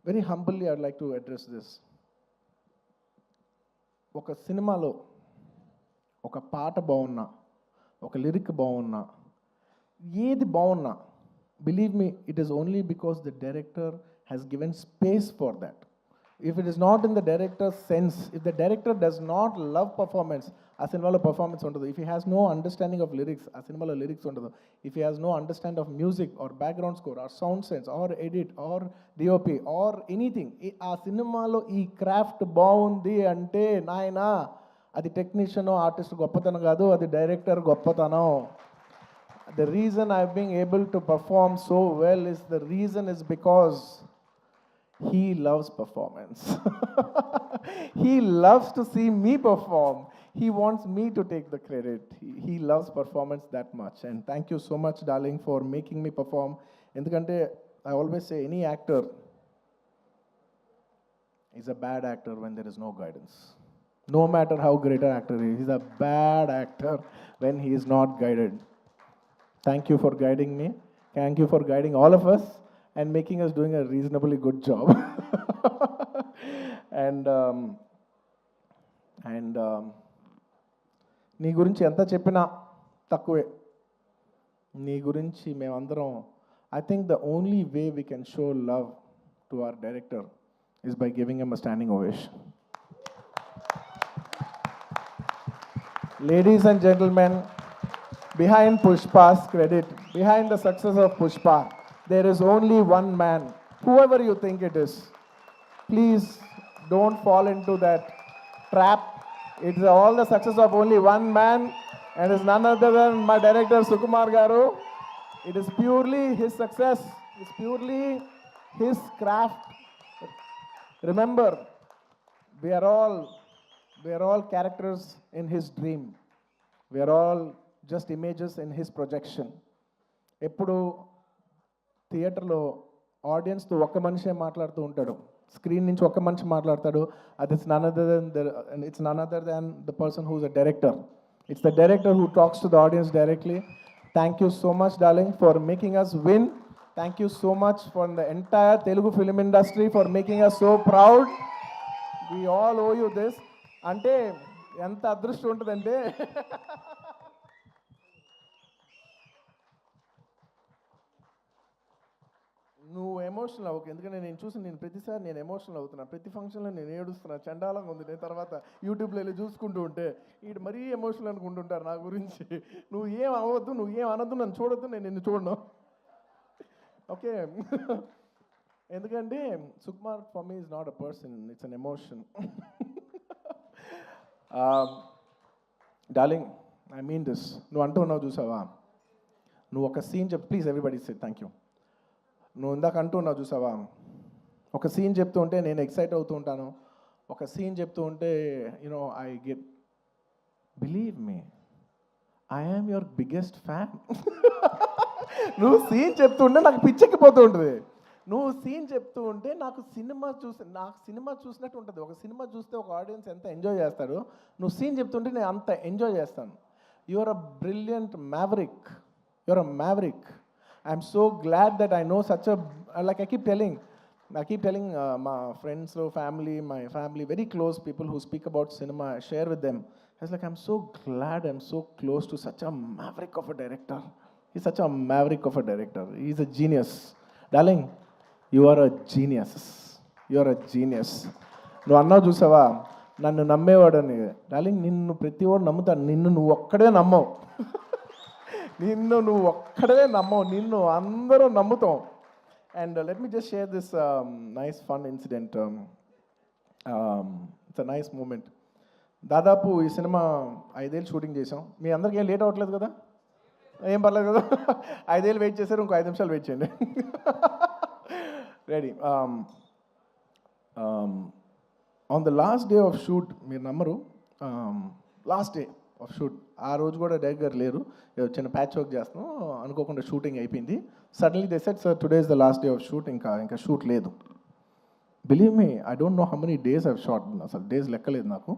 Very humbly I'd like to address this. ఒక సినిమాలో ఒక పాట బాగున్నా, ఒక లిరిక్ బాగున్నా, ఏది బాగున్నా, believe me, it is only because the director has given space for that. If it is not in the director's sense, if the director does not love performance, ఆ సినిమాలో పర్ఫార్మెన్స్ ఉండదు. If he has no understanding of lyrics, ఆ సినిమాలో lyrics ఉండదు. If he has no understanding of music or background score or sound sense or edit or DOP or anything, ఆ సినిమాలో ఈ craft బాగుంది అంటే నాయనా అది టెక్నీషియన్ ఆర్టిస్ట్ గొప్పతనం కాదు, అది డైరెక్టర్ గొప్పతనం. The reason I've been able to perform so well is the reason is because he loves performance. He loves to see me perform. He wants me to take the credit. He loves performance that much. And thank you so much, darling, for making me perform. Endukante I always say any actor is a bad actor when there is no guidance. No matter how great an actor is, he's a bad actor when he is not guided. Thank you for guiding me. Thank you for guiding all of us and making us doing a reasonably good job. and నీ గురించి ఎంత చెప్పినా తక్కువే. నీ గురించి మేమందరం, I think the only way we can show love to our director is by giving him a standing ovation. Ladies and gentlemen, behind Pushpa's credit, behind the success of Pushpa, there is only one man, whoever you think it is. Please don't fall into that trap. It's all the success of only one man, and it's none other than my director Sukumar Garu. It is purely his success. It's purely his craft. Remember, we are all characters in his dream. We are all just images in his projection. ఎప్పుడు థియేటర్లో ఆడియన్స్తో ఒక్క మనిషే మాట్లాడుతూ ఉంటాడు, screen నుంచి ఒక్క మనిషి మాట్లాడతాడు. అది it's none other than the person who is a director. It's the director who talks to the audience directly. Thank you so much darling for making us win. Thank you so much for the entire Telugu film industry for making us so proud. We all owe you this. అంటే ఎంత అదృష్టం ఉంటుందంటే నువ్వు emotional అవ్వకు. ఎందుకంటే నేను ప్రతిసారి నేను ఎమోషనల్ అవుతున్నా. ప్రతి ఫంక్షన్లో నేను ఏడుస్తున్నా, చండాలంగా ఉంది. నేను తర్వాత యూట్యూబ్లో వెళ్ళి చూసుకుంటూ ఉంటే వీడు మరీ ఎమోషనల్ అనుకుంటుంటారు నా గురించి. నువ్వు ఏం అవ్వద్దు, నువ్వు ఏం అనద్దు, నన్ను చూడొద్దు, నేను నిన్ను చూడను, ఓకే? ఎందుకంటే Sukumar for me is not a person, it's an emotion. Darling, I mean this. నువ్వు అంటూ ఉన్నావు చూసావా, నువ్వు ఒక సీన్ చెప్పు. Please everybody say thank you. నువ్వు ఇందాక అంటున్నావు చూసావా, ఒక సీన్ చెప్తూ ఉంటే నేను ఎక్సైట్ అవుతూ ఉంటాను. ఒక సీన్ చెప్తూ ఉంటే you know I get, believe me, I am your biggest fan. నువ్వు సీన్ చెప్తూ ఉంటే నాకు పిచ్చెక్కిపోతూ ఉంటుంది. నువ్వు సీన్ చెప్తూ ఉంటే నాకు సినిమా చూసినట్టు ఉంటుంది. ఒక సినిమా చూస్తే ఒక ఆడియన్స్ ఎంత ఎంజాయ్ చేస్తాడు, నువ్వు సీన్ చెప్తుంటే నేను అంత ఎంజాయ్ చేస్తాను. Your a brilliant maverick. Your a maverick. I'm so glad that I know such a, like I keep telling my friends, my family, very close people who speak about cinema, I share with them. I was like, I'm so glad I'm so close to such a maverick of a director. He's such a maverick of a director. He's a genius. Darling, you are a genius. You are a genius. నువ్వు అన్నావు చూసావా, నన్ను నమ్మేవాడని. Darling, నిన్ను ప్రతి వాడు నమ్ముతాను, నిన్ను నువ్వు ఒక్కడే నమ్మవు. నిన్ను నువ్వు ఒక్కడే నమ్మవు, నిన్ను అందరూ నమ్ముతాం. And let me just share this nice fun incident. It's a nice moment. దాదాపు ఈ సినిమా 5 ఏళ్ళు షూటింగ్ చేసాం. మీ అందరికీ ఏం లేట్ అవ్వట్లేదు కదా? ఏం పర్లేదు కదా? 5 ఏళ్ళు వెయిట్ చేశారు, ఇంకో 5 నిమిషాలు వెయిట్ చేయండి. Ready. On the last day of shoot, మీరు నమ్మరు, లాస్ట్ డే ఆఫ్ షూట్, ఆ రోజు కూడా డైరెక్టర్ గారు లేరు, చిన్న ప్యాచ్ వర్క్ చేస్తున్నాం, అనుకోకుండా షూటింగ్ అయిపోయింది. Suddenly they said, sir today is the last day of shoot, ఇంకా షూట్ లేదు. Believe me, I don't know how many days I've shot, అసలు డేస్ లెక్కలేదు నాకు.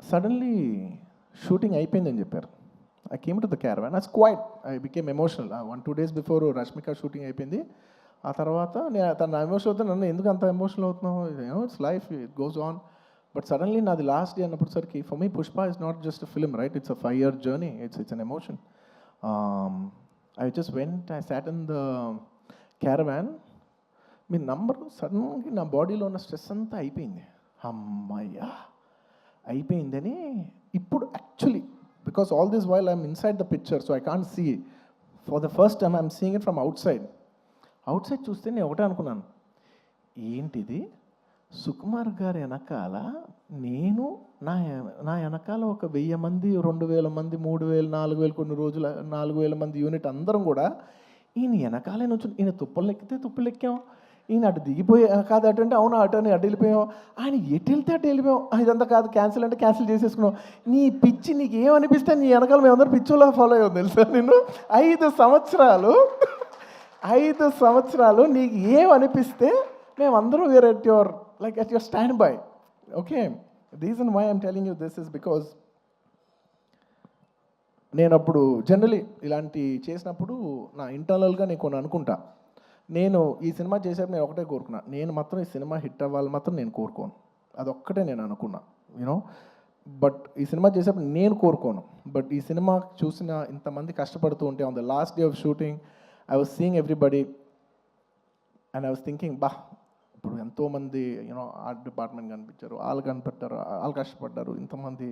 సడన్లీ షూటింగ్ అయిపోయిందని చెప్పారు. I came to the caravan. I was quiet. I became emotional. 1-2 days before Rashmika shooting అయిపోయింది. ఆ తర్వాత నేను తన ఎమోషన్ అవుతాను, నన్ను ఎందుకు అంత ఎమోషనల్ అవుతున్నావు, it's life, it goes on. But suddenly నాది లాస్ట్ డే అన్నప్పటిసరికి for me Pushpa is not just a film, right? It's a 5-year journey. It's an emotion. I just went, I sat in the caravan. మీ number సడన్గా నా బాడీలో ఉన్న stress అంతా అయిపోయింది. అమ్మయ్యా అయిపోయిందని ఇప్పుడు actually, because all this while I'm inside the picture, so I can't see. For the first time I'm seeing it from outside. Outside చూస్తే నేను ఒకటే అనుకున్నాను, ఏంటిది సుకుమార్ గారి వెనకాల నేను నా వెనకాల ఒక 1000 మంది, 2000 మంది, 3000, 4000, కొన్ని రోజులు 4000 మంది యూనిట్ అందరం కూడా ఈయన వెనకాలే నుంచి, ఈయన తుప్పలు ఎక్కితే తుప్పలు ఎక్కాం, ఈయన అటు దిగిపోయి కాదు అటు అంటే అవును అటు అని అటు వెళ్ళిపోయాం, ఆయన ఎటు వెళ్తే అటు వెళ్ళిపోయాం, ఇదంతా కాదు క్యాన్సిల్ అంటే క్యాన్సిల్ చేసేసుకున్నాం. నీ పిచ్చి నీకు ఏమనిపిస్తే నీ వెనకాల మేమందరం పిచ్చోలా ఫాలో అయ్యాం తెలుసా. నేను 5 సంవత్సరాలు నీకు ఏమనిపిస్తే మేమందరం we're at your like at your stand by. Okay, reason why I'm telling you this is because నేను అప్పుడు జనరలీ ఇలాంటి చేసినప్పుడు నా ఇంటర్నల్గా నేను కొన్ని అనుకుంటా. నేను ఈ సినిమా చేసేప్పుడు నేను ఒకటే కోరుకున్నా, నేను మాత్రం ఈ సినిమా హిట్ అవ్వాలి మాత్రం నేను కోరుకోను, అదొక్కటే నేను అనుకున్నా, యూనో. బట్ ఈ సినిమా చేసేప్పుడు నేను కోరుకోను. బట్ ఈ సినిమా చూసిన ఇంతమంది కష్టపడుతూ ఉంటే on the last day of shooting I was seeing everybody and I was thinking, ఇప్పుడు ఎంతోమంది యూనో ఆర్ట్ డిపార్ట్మెంట్ కనిపించారు, వాళ్ళు కనిపెట్టారు, వాళ్ళు కష్టపడ్డారు, ఇంతమంది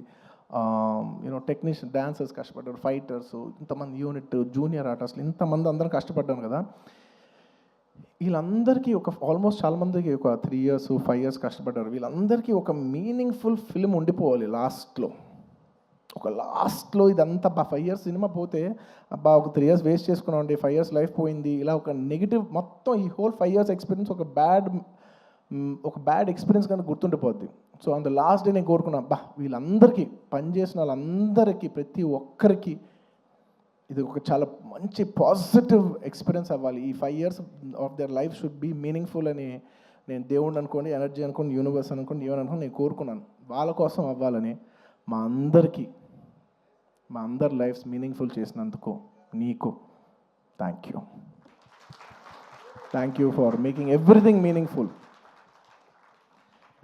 యూనో టెక్నీషియన్, డాన్సర్స్ కష్టపడ్డారు, ఫైటర్స్, ఇంతమంది యూనిట్, జూనియర్ ఆర్టిస్టులు, ఇంతమంది అందరం కష్టపడ్డాను కదా. వీళ్ళందరికీ ఆల్మోస్ట్ చాలామందికి ఒక 3 years 5 years కష్టపడ్డారు. వీళ్ళందరికీ ఒక మీనింగ్ఫుల్ ఫిల్మ్ ఉండిపోవాలి లాస్ట్లో ఇదంతా 5 years సినిమా పోతే ఒక 3 years వేస్ట్ చేసుకున్నామండి, 5 years లైఫ్ పోయింది, ఇలా ఒక నెగిటివ్ మొత్తం ఈ హోల్ 5 years ఎక్స్పీరియన్స్ ఒక బ్యాడ్ ఎక్స్పీరియన్స్ కనుక గుర్తుండిపోద్ది. So on the last day నేను కోరుకున్నా, వీళ్ళందరికీ పనిచేసిన వాళ్ళందరికీ ప్రతి ఒక్కరికి ఇది ఒక చాలా మంచి పాజిటివ్ ఎక్స్పీరియన్స్ అవ్వాలి, ఈ 5 years of their life should be meaningful అని నేను దేవుడిని అనుకోండి, ఎనర్జీ అనుకోండి, యూనివర్స్ అనుకోండి, ఏమని అనుకోండి, నేను కోరుకున్నాను. వాళ్ళ కోసం అవ్వాలని, మా అందరి లైఫ్స్ మీనింగ్ఫుల్ చేసినందుకు నీకు thank you for making everything meaningful.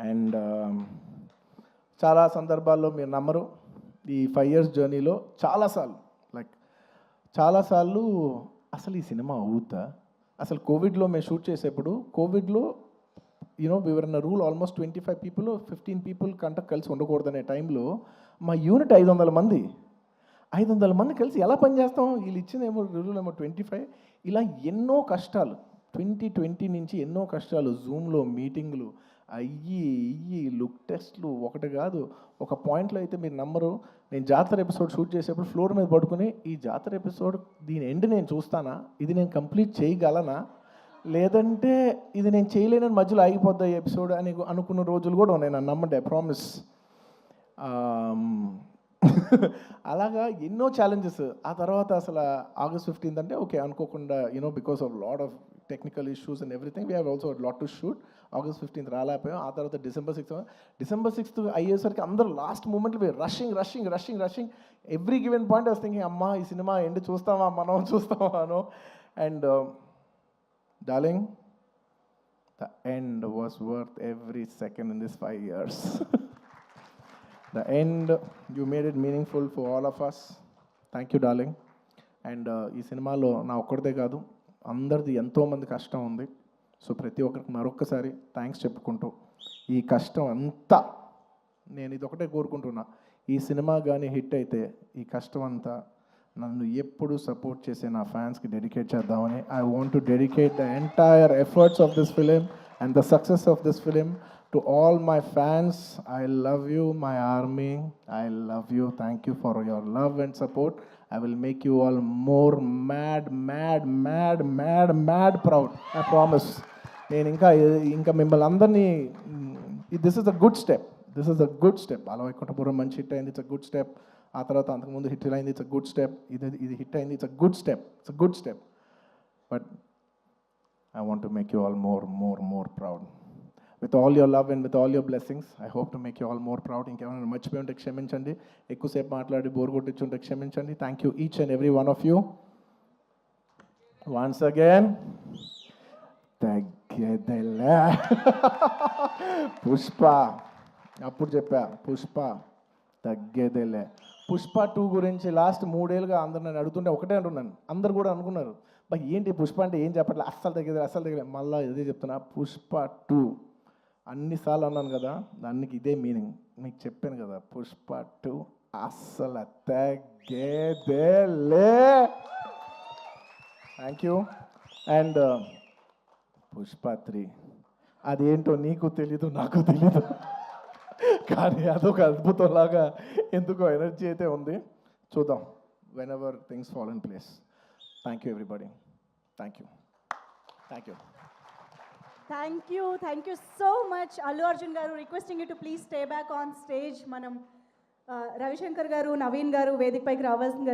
And చాలా సందర్భాల్లో మీరు నమ్మరు, ఈ 5 years జర్నీలో చాలాసార్లు అసలు ఈ సినిమా అవుతా, అసలు కోవిడ్లో మేము షూట్ చేసేప్పుడు కోవిడ్లో you know we were in rule almost 25 people 15 people కంట కలిసి ఉండకూడదనే టైంలో మా యూనిట్ 500 మంది కలిసి ఎలా పనిచేస్తాం, వీళ్ళు ఇచ్చిన రూల్ 25. ఇలా ఎన్నో కష్టాలు 2020 నుంచి ఎన్నో కష్టాలు, జూమ్లో మీటింగ్లు అయ్యి లుక్ టెస్ట్లు ఒకటి కాదు. ఒక పాయింట్లో అయితే మీరు నమ్మరు, నేను జాతర ఎపిసోడ్ షూట్ చేసేప్పుడు ఫ్లోర్ మీద పడుకుని ఈ జాతర ఎపిసోడ్ దీని ఎండ్ నేను చూస్తానా, ఇది నేను కంప్లీట్ చేయగలనా, లేదంటే ఇది నేను చేయలేనని మధ్యలో ఆగిపోద్దా ఈ ఎపిసోడ్ అని అనుకున్న రోజులు కూడా ఉన్నాయి. నన్ను నమ్మండి, ఐ ప్రామిస్. అలాగా ఎన్నో ఛాలెంజెస్. ఆ తర్వాత అసలు August 15th అంటే ఓకే అనుకోకుండా you know because of lot of technical issues and everything we have also lot to shoot. August 15th రాలేకపోయాం. ఆ తర్వాత December 6th అయ్యేసరికి అందరూ లాస్ట్ మూమెంట్లో rushing every given point I was thinking, అమ్మా ఈ సినిమా ఎండ్ చూస్తామా అనో. And darling, the end was worth every second in this 5 years. The end, you made it meaningful for all of us. Thank you, darling. And ఈ సినిమాలో నా ఒక్కడిదే కాదు, అందరిది ఎంతోమంది కష్టం ఉంది. సో ప్రతి ఒక్కరికి మరొక్కసారి థ్యాంక్స్ చెప్పుకుంటూ, ఈ కష్టం అంతా నేను ఇది ఒకటే కోరుకుంటున్నా, ఈ సినిమా కానీ హిట్ అయితే ఈ కష్టం అంతా నన్ను ఎప్పుడు సపోర్ట్ చేసే నా ఫ్యాన్స్కి డెడికేట్ చేద్దామని. I want to dedicate the entire efforts of this film and the success of this film to all my fans. I love you my army, I love you. Thank you for your love and support. I will make you all more mad proud. I promise. నేను ఇంకా మిమ్మల్ని అందరినీ, this is a good step. Ala Vaikunthapuram మంచి hit అయింది, it's a good step. ఆ తర్వాత అంతకుముందు hit అయింది, ఇట్స్ అ గుడ్ స్టెప్. ఇది హిట్ అయింది, it's a good step. But I want to make you all more proud. with all your love and with all your blessings. I hope to make you all more proud. ఇంకేమైనా మర్చిపోయి ఉంటే క్షమించండి, ఎక్కువసేపు మాట్లాడి bore కొట్టించుంటే క్షమించండి. Thank you each and every one of you. Once again తగ్గేదేలే. పుష్ప అప్పుడు చెప్పా, పుష్ప తగ్గేదేలే. పుష్ప 2 గురించి లాస్ట్ 3 ఏళ్ళుగా అందరు నన్ను అడుగుతుంటే ఒకటే అంటున్నాను. అందరు కూడా అనుకున్నారు, బా ఏంటి పుష్ప అంటే ఏం చెప్పట్లే, అస్సలు తగ్గేది. మళ్ళీ ఇదే చెప్తున్నా, పుష్ప 2 అన్నిసార్లు అన్నాను కదా, దానికి ఇదే మీనింగ్. మీకు చెప్పాను కదా, పుష్ప 2 అస్సలు తగ్గేదేలే. Thank you. అండ్ పుష్ప 3 అదేంటో నీకు తెలీదు, నాకు తెలీదు, కానీ అదొక అద్భుతంలాగా ఎందుకో ఎనర్జీ అయితే ఉంది. చూద్దాం, when ever things fall in place. Thank you everybody. Thank you. Thank you so much, Allu Arjun garu. Requesting you to please stay back on stage. మనం రవిశంకర్ గారు, నవీన్ గారు వేదికపైకి రావాల్సిందిగా